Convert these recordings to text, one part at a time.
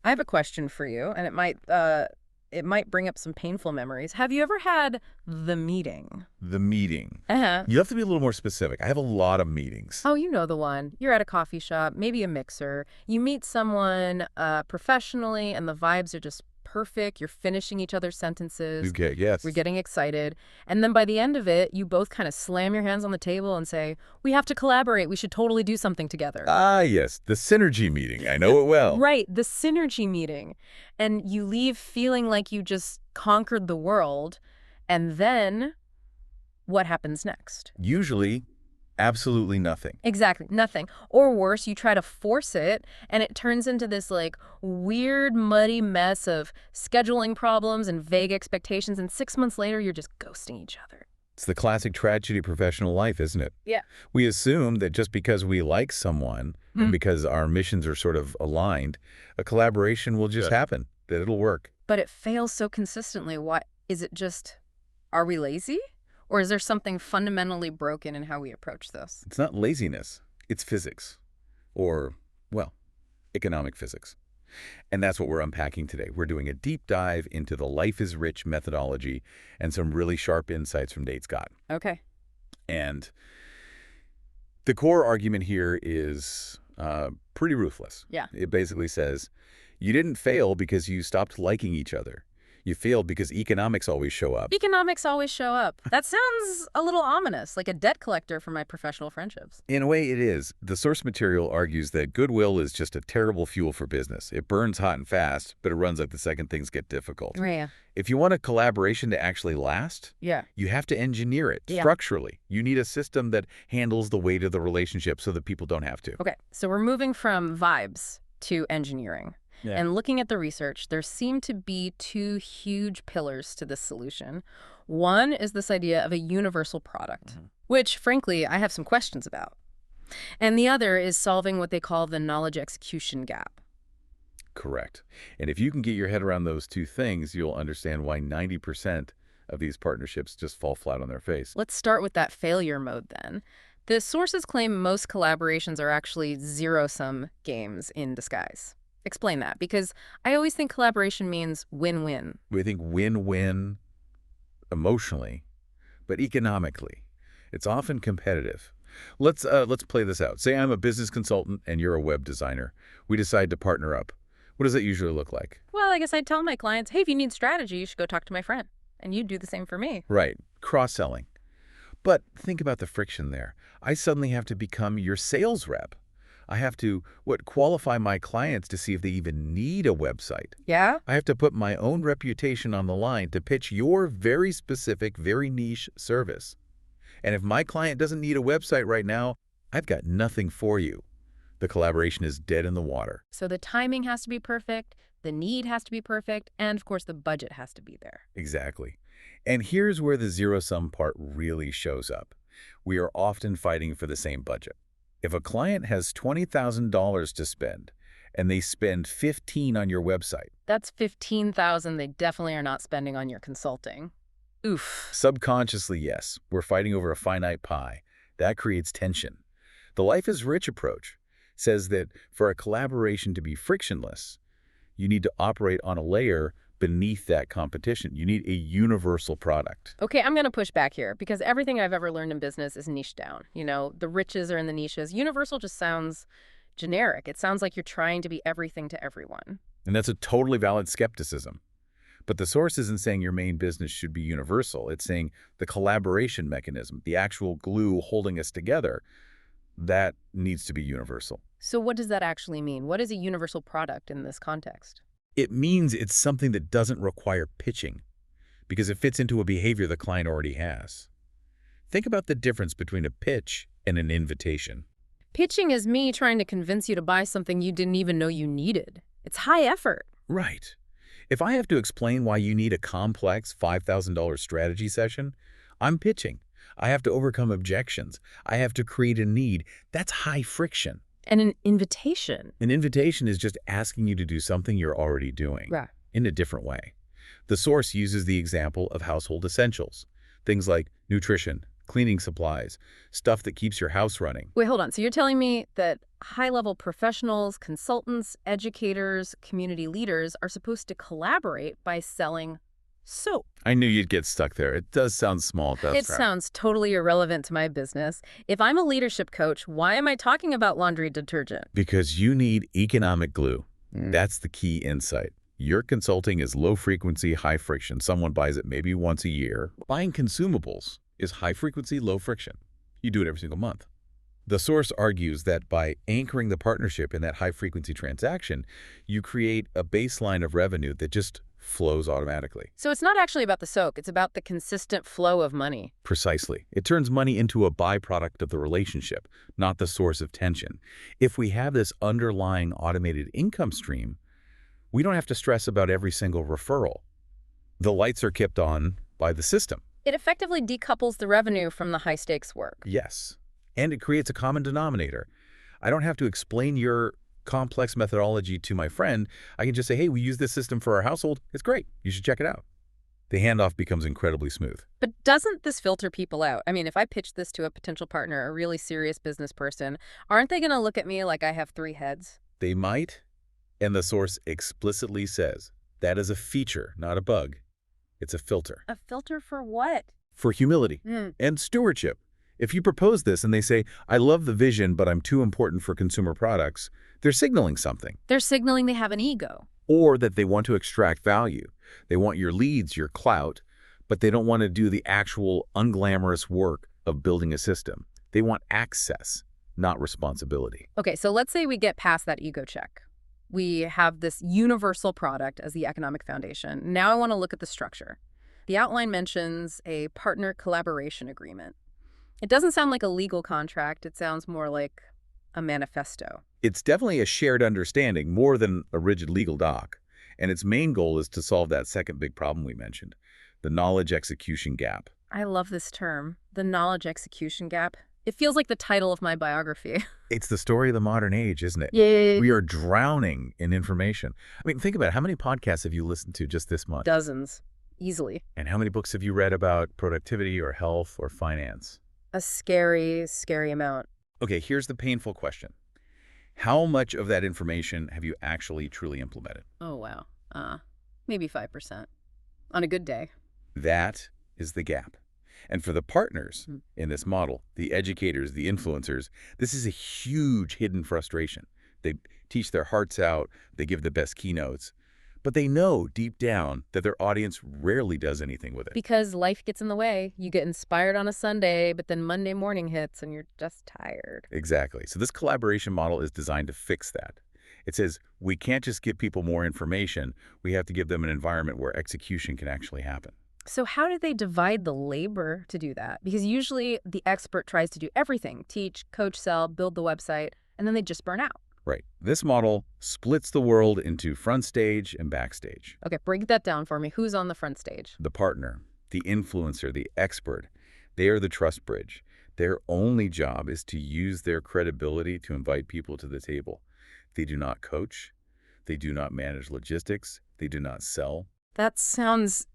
I have a question for you, and it might bring up some painful memories. Have you ever had the meeting? The meeting. Uh-huh. You have to be a little more specific. I have a lot of meetings. Oh, you know the one. You're at a coffee shop, maybe a mixer. You meet someone professionally, and the vibes are just perfect. You're finishing each other's sentences. Okay, yes. We're getting excited. And then by the end of it, you both kind of slam your hands on the table and say, we have to collaborate. We should totally do something together. Ah, yes, the synergy meeting. I know it well. Right, the synergy meeting. And you leave feeling like you just conquered the world. And then what happens next? Usually, absolutely nothing. Exactly, nothing. Or worse, you try to force it, and it turns into this, weird, muddy mess of scheduling problems and vague expectations, and 6 months later, you're just ghosting each other. It's the classic tragedy of professional life, isn't it? Yeah. We assume that just because we like someone and because our missions are sort of aligned, a collaboration will just happen, that it'll work. But it fails so consistently. Why? Is it just, are we lazy? Or is there something fundamentally broken in how we approach this? It's not laziness. It's physics. Or, well, economic physics. And that's what we're unpacking today. We're doing a deep dive into the Life is Rich methodology and some really sharp insights from Dave Scott. Okay. And the core argument here is pretty ruthless. Yeah. It basically says, you didn't fail because you stopped liking each other. You failed because economics always show up. Economics always show up. That sounds a little ominous, like a debt collector for my professional friendships. In a way, it is. The source material argues that goodwill is just a terrible fuel for business. It burns hot and fast, but it runs out the second things get difficult. Yeah. If you want a collaboration to actually last, Yeah. you have to engineer it structurally. You need a system that handles the weight of the relationship so that people don't have to. Okay, so we're moving from vibes to engineering. Yeah. And looking at the research, there seem to be two huge pillars to this solution. One is this idea of a universal product, which, frankly, I have some questions about. And the other is solving what they call the knowledge execution gap. Correct. And if you can get your head around those two things, you'll understand why 90% of these partnerships just fall flat on their face. Let's start with that failure mode then. The sources claim most collaborations are actually zero-sum games in disguise. Explain that, because I always think collaboration means win-win. We think win-win emotionally, but economically, it's often competitive. Let's play this out. Say I'm a business consultant and you're a web designer. We decide to partner up. What does that usually look like? Well, I guess I'd tell my clients, hey, if you need strategy, you should go talk to my friend. And you'd do the same for me. Right. Cross-selling. But think about the friction there. I suddenly have to become your sales rep. I have to, qualify my clients to see if they even need a website. Yeah? I have to put my own reputation on the line to pitch your very specific, very niche service. And if my client doesn't need a website right now, I've got nothing for you. The collaboration is dead in the water. So the timing has to be perfect, the need has to be perfect, and of course the budget has to be there. Exactly. And here's where the zero-sum part really shows up. We are often fighting for the same budget. If a client has $20,000 to spend and they spend $15,000 on your website. That's $15,000 they definitely are not spending on your consulting. Oof. Subconsciously, yes. We're fighting over a finite pie. That creates tension. The Life is Rich approach says that for a collaboration to be frictionless, you need to operate on a layer beneath that competition. You need a universal product. Okay, I'm going to push back here because everything I've ever learned in business is niche down. You know, the riches are in the niches. Universal just sounds generic. It sounds like you're trying to be everything to everyone. And that's a totally valid skepticism. But the source isn't saying your main business should be universal. It's saying the collaboration mechanism, the actual glue holding us together, that needs to be universal. So what does that actually mean? What is a universal product in this context? It means it's something that doesn't require pitching because it fits into a behavior the client already has. Think about the difference between a pitch and an invitation. Pitching is me trying to convince you to buy something you didn't even know you needed. It's high effort. Right. If I have to explain why you need a complex $5,000 strategy session, I'm pitching. I have to overcome objections. I have to create a need. That's high friction. And an invitation. An invitation is just asking you to do something you're already doing in a different way. The source uses the example of household essentials, things like nutrition, cleaning supplies, stuff that keeps your house running. Wait, hold on. So you're telling me that high-level professionals, consultants, educators, community leaders are supposed to collaborate by selling soap? I knew you'd get stuck there. It does sound small, does It sounds totally irrelevant to my business. If I'm a leadership coach, why am I talking about laundry detergent? Because you need economic glue. That's the key insight. Your consulting is low frequency, high friction. Someone buys it maybe once a year. Buying consumables is high frequency, low friction. You do it every single month. The source argues that by anchoring the partnership in that high frequency transaction, you create a baseline of revenue that just flows automatically. So it's not actually about the soak. It's about the consistent flow of money. Precisely. It turns money into a byproduct of the relationship, not the source of tension. If we have this underlying automated income stream, we don't have to stress about every single referral. The lights are kept on by the system. It effectively decouples the revenue from the high-stakes work. Yes. And it creates a common denominator. I don't have to explain your complex methodology to my friend. I can just say, hey, we use this system for our household. It's great. You should check it out. The handoff becomes incredibly smooth. But doesn't this filter people out? I mean, if I pitch this to a potential partner, a really serious business person, aren't they going to look at me like I have 3 heads? They might, and the source explicitly says that is a feature, not a bug. It's a filter. A filter for what? For humility and stewardship. If you propose this and they say, I love the vision, but I'm too important for consumer products, they're signaling something. They're signaling they have an ego. Or that they want to extract value. They want your leads, your clout, but they don't want to do the actual unglamorous work of building a system. They want access, not responsibility. Okay, so let's say we get past that ego check. We have this universal product as the economic foundation. Now I want to look at the structure. The outline mentions a partner collaboration agreement. It doesn't sound like a legal contract. It sounds more like a manifesto. It's definitely a shared understanding more than a rigid legal doc. And its main goal is to solve that second big problem we mentioned, the knowledge execution gap. I love this term, the knowledge execution gap. It feels like the title of my biography. It's the story of the modern age, isn't it? Yay. We are drowning in information. I mean, think about it. How many podcasts have you listened to just this month? Dozens, easily. And how many books have you read about productivity or health or finance? A scary, scary amount. Okay, here's the painful question. How much of that information have you actually truly implemented? Oh, wow. Maybe 5%. On a good day. That is the gap. And for the partners in this model, the educators, the influencers, this is a huge hidden frustration. They teach their hearts out, they give the best keynotes, but they know deep down that their audience rarely does anything with it. Because life gets in the way. You get inspired on a Sunday, but then Monday morning hits and you're just tired. Exactly. So this collaboration model is designed to fix that. It says we can't just give people more information. We have to give them an environment where execution can actually happen. So how do they divide the labor to do that? Because usually the expert tries to do everything, teach, coach, sell, build the website, and then they just burn out. Right. This model splits the world into front stage and backstage. Okay, break that down for me. Who's on the front stage? The partner, the influencer, the expert, they are the trust bridge. Their only job is to use their credibility to invite people to the table. They do not coach. They do not manage logistics. They do not sell. That sounds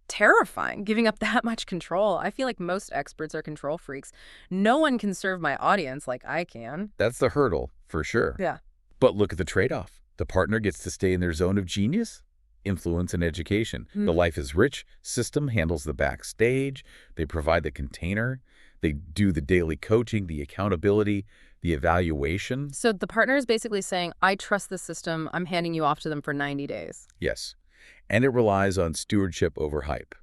terrifying, giving up that much control. I feel like most experts are control freaks. No one can serve my audience like I can. That's the hurdle, for sure. Yeah. But look at the trade-off. The partner gets to stay in their zone of genius, influence, and education. The life is rich system handles the backstage. They provide the container. They do the daily coaching, the accountability, the evaluation. So the partner is basically saying, I trust the system. I'm handing you off to them for 90 days. Yes. And it relies on stewardship over hype.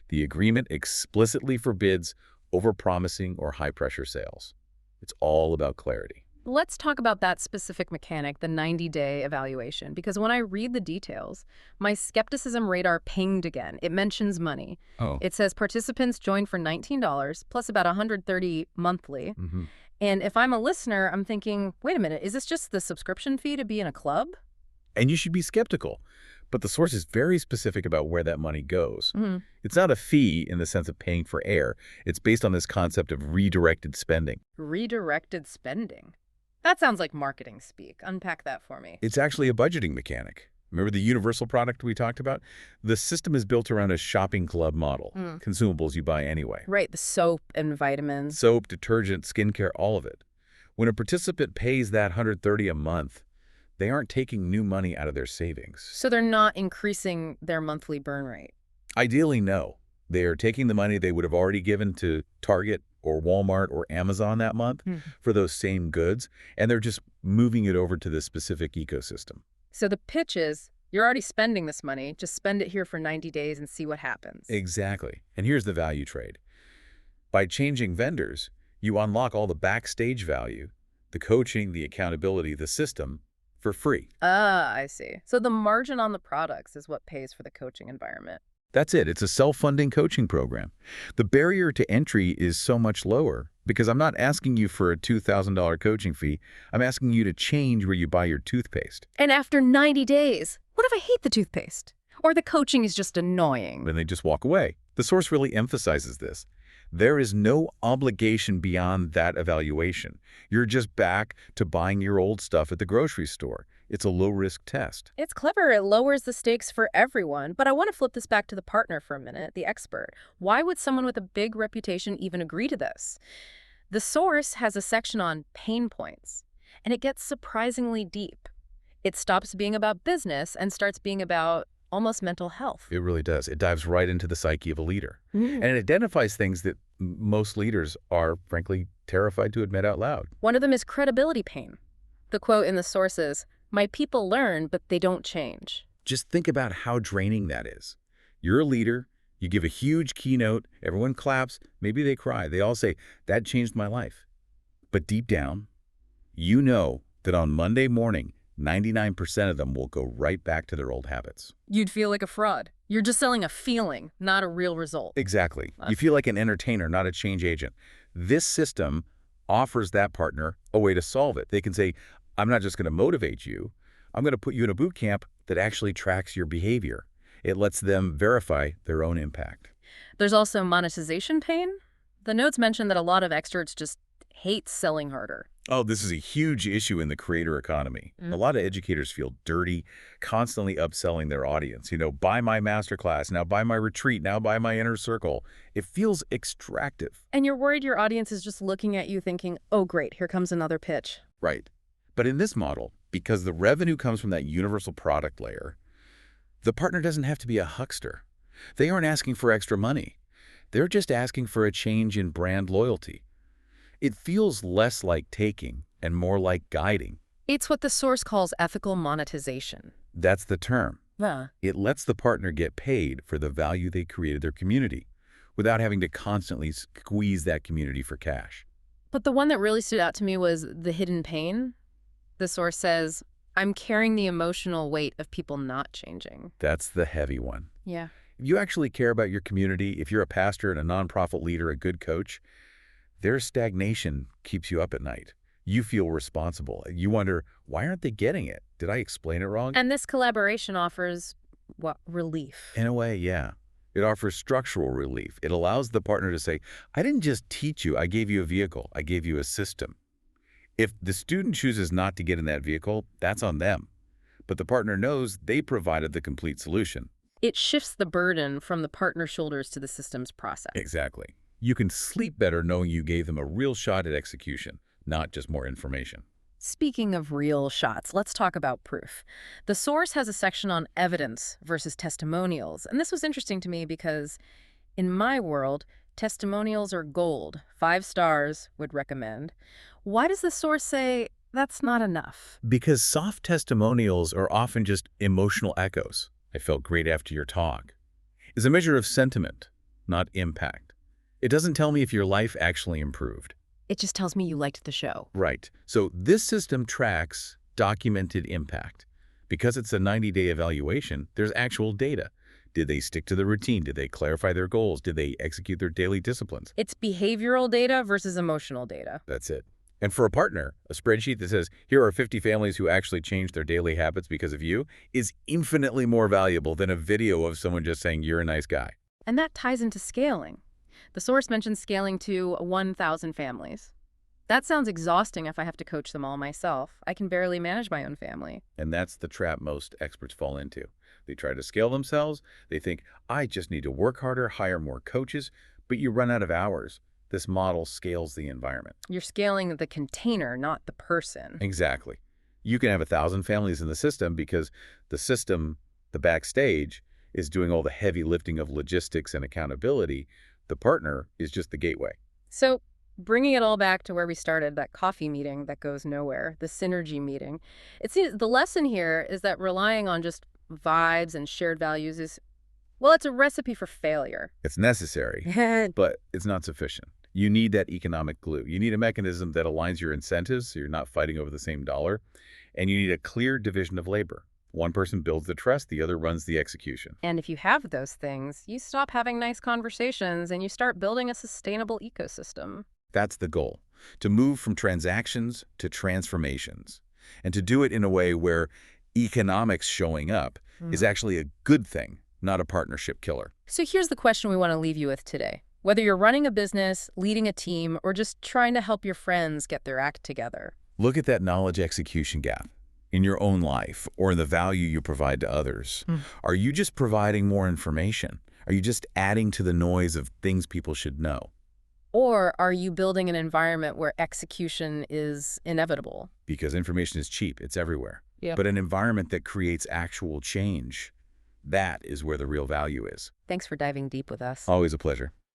The agreement explicitly forbids overpromising or high-pressure sales. It's all about clarity. Let's talk about that specific mechanic, the 90-day evaluation, because when I read the details, my skepticism radar pinged again. It mentions money. Oh. It says participants join for $19 plus about $130 monthly. And if I'm a listener, I'm thinking, wait a minute, is this just the subscription fee to be in a club? And you should be skeptical. But the source is very specific about where that money goes. It's not a fee in the sense of paying for air. It's based on this concept of redirected spending. Redirected spending? That sounds like marketing speak. Unpack that for me. It's actually a budgeting mechanic. Remember the universal product we talked about? The system is built around a shopping club model. Consumables you buy anyway. Right, the soap and vitamins. Soap, detergent, skincare, all of it. When a participant pays that $130 a month, they aren't taking new money out of their savings. So they're not increasing their monthly burn rate. Ideally, no. They are taking the money they would have already given to Target or Walmart or Amazon that month for those same goods, and they're just moving it over to this specific ecosystem. So the pitch is, you're already spending this money, just spend it here for 90 days and see what happens. Exactly. And here's the value trade. By changing vendors, you unlock all the backstage value, the coaching, the accountability, the system, for free. Ah, I see. So the margin on the products is what pays for the coaching environment. That's it. It's a self-funding coaching program. The barrier to entry is so much lower because I'm not asking you for a $2,000 coaching fee. I'm asking you to change where you buy your toothpaste. And after 90 days, what if I hate the toothpaste? Or the coaching is just annoying? Then they just walk away. The source really emphasizes this. There is no obligation beyond that evaluation. You're just back to buying your old stuff at the grocery store. It's a low-risk test. It's clever. It lowers the stakes for everyone. But I want to flip this back to the partner for a minute, the expert. Why would someone with a big reputation even agree to this? The source has a section on pain points, and it gets surprisingly deep. It stops being about business and starts being about almost mental health. It really does. It dives right into the psyche of a leader. And it identifies things that most leaders are, frankly, terrified to admit out loud. One of them is credibility pain. The quote in the source is, "My people learn, but they don't change." Just think about how draining that is. You're a leader. You give a huge keynote. Everyone claps. Maybe they cry. They all say, that changed my life. But deep down, you know that on Monday morning, 99% of them will go right back to their old habits. You'd feel like a fraud. You're just selling a feeling, not a real result. Exactly. You feel like an entertainer, not a change agent. This system offers that partner a way to solve it. They can say, I'm not just going to motivate you. I'm going to put you in a boot camp that actually tracks your behavior. It lets them verify their own impact. There's also monetization pain. The notes mention that a lot of experts just hate selling harder. Oh, this is a huge issue in the creator economy. A lot of educators feel dirty, constantly upselling their audience. You know, buy my masterclass, now buy my retreat, now buy my inner circle. It feels extractive. And you're worried your audience is just looking at you thinking, oh, great, here comes another pitch. Right. But in this model, because the revenue comes from that universal product layer, the partner doesn't have to be a huckster. They aren't asking for extra money. They're just asking for a change in brand loyalty. It feels less like taking and more like guiding. It's what the source calls ethical monetization. That's the term. Yeah. It lets the partner get paid for the value they created their community without having to constantly squeeze that community for cash. But the one that really stood out to me was the hidden pain. The source says, I'm carrying the emotional weight of people not changing. That's the heavy one. Yeah. If you actually care about your community, if you're a pastor and a nonprofit leader, a good coach, their stagnation keeps you up at night. You feel responsible. You wonder, why aren't they getting it? Did I explain it wrong? And this collaboration offers, what, relief? In a way, yeah. It offers structural relief. It allows the partner to say, I didn't just teach you, I gave you a vehicle, I gave you a system. If the student chooses not to get in that vehicle, that's on them. But the partner knows they provided the complete solution. It shifts the burden from the partner's shoulders to the system's process. Exactly. You can sleep better knowing you gave them a real shot at execution, not just more information. Speaking of real shots, let's talk about proof. The source has a section on evidence versus testimonials. And this was interesting to me because in my world, testimonials are gold. 5 stars would recommend. Why does the source say that's not enough? Because soft testimonials are often just emotional echoes. I felt great after your talk. Is a measure of sentiment, not impact. It doesn't tell me if your life actually improved. It just tells me you liked the show. Right. So this system tracks documented impact. Because it's a 90-day evaluation, there's actual data. Did they stick to the routine? Did they clarify their goals? Did they execute their daily disciplines? It's behavioral data versus emotional data. That's it. And for a partner, a spreadsheet that says, here are 50 families who actually changed their daily habits because of you is infinitely more valuable than a video of someone just saying, you're a nice guy. And that ties into scaling. The source mentions scaling to 1,000 families. That sounds exhausting if I have to coach them all myself. I can barely manage my own family. And that's the trap most experts fall into. They try to scale themselves. They think, I just need to work harder, hire more coaches, but you run out of hours. This model scales the environment. You're scaling the container, not the person. Exactly. You can have 1,000 families in the system because the system, the backstage, is doing all the heavy lifting of logistics and accountability. The partner is just the gateway. So, bringing it all back to where we started, that coffee meeting that goes nowhere, the synergy meeting, it seems the lesson here is that relying on just vibes and shared values is, well, it's a recipe for failure. It's necessary, but it's not sufficient. You need that economic glue. You need a mechanism that aligns your incentives so you're not fighting over the same dollar. And you need a clear division of labor. One person builds the trust, the other runs the execution. And if you have those things, you stop having nice conversations and you start building a sustainable ecosystem. That's the goal, to move from transactions to transformations, and to do it in a way where economics showing up is actually a good thing, not a partnership killer. So here's the question we want to leave you with today. Whether you're running a business, leading a team, or just trying to help your friends get their act together, look at that knowledge execution gap in your own life or in the value you provide to others. Are you just providing more information? Are you just adding to the noise of things people should know? or are you building an environment where execution is inevitable? Because information is cheap. It's everywhere. Yeah. But an environment that creates actual change, that is where the real value is. Thanks for diving deep with us. Always a pleasure.